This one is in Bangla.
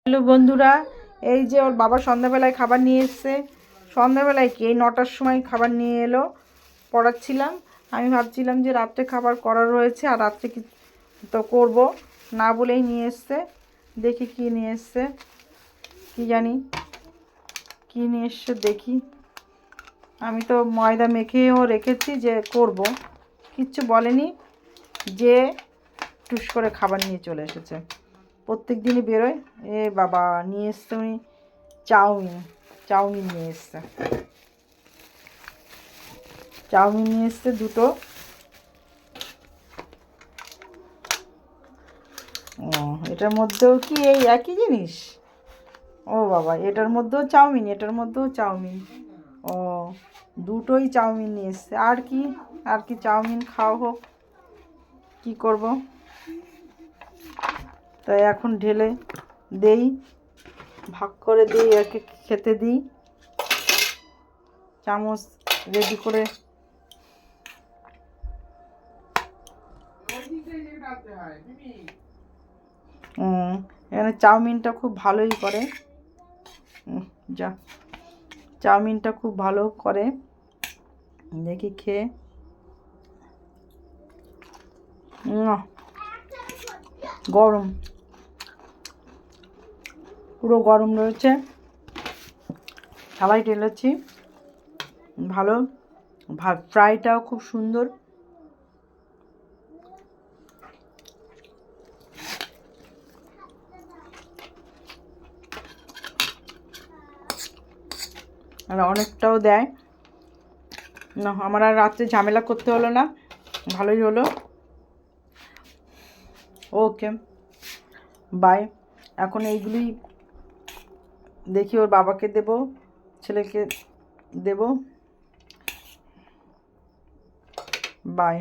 হ্যালো বন্ধুরা, এই যে ওর বাবা সন্ধ্যাবেলায় খাবার নিয়ে এসছে। সন্ধ্যাবেলায় কি এই 9টার সময় খাবার নিয়ে এলো। পড়াচ্ছিলাম, আমি ভাবছিলাম যে রাত্রে খাবার করা রয়েছে আর রাত্রে কি তো করব না বলেই নিয়ে এসছে। দেখি কি নিয়ে এসছে, কি জানি কি নিয়ে এসছে দেখি। আমি তো ময়দা মেখেও রেখেছি যে করব, কিচ্ছু বলেনি, যে টুস করে খাবার নিয়ে চলে এসেছে। প্রত্যেক দিনই বেরোয়। এ বাবা, নিয়ে এসছে উনি চাউমিন নিয়ে এসছে। চাউমিন নিয়ে এসছে দুটো। ও, এটার মধ্যেও কি এই একই জিনিস? ও বাবা, এটার মধ্যেও চাউমিন, এটার মধ্যেও চাউমিন। ও, দুটোই চাউমিন নিয়ে এসছে। আর কি চাউমিন খাওয়া হোক, কী করব। তাই এখন ঢেলে দেই, ভাগ করে দিই, একে খেতে দিই। চামচ রেডি করে এখানে চাউমিনটা খুব ভালোই করে। যা, চাউমিনটা খুব ভালো করে, দেখি খেয়ে। গরম, পুরো গরম রয়েছে। থালায় ঢেলেছি, ভালো। ফ্রাইটাও খুব সুন্দর। আর অনেকটাও দেয় না, আমার আর রাত্রে ঝামেলা করতে হলো না, ভালোই হলো। ওকে, বাই। এখন এইগুলি দেখি ওর বাবাকে দেব, ছেলেকে দেব। বাই।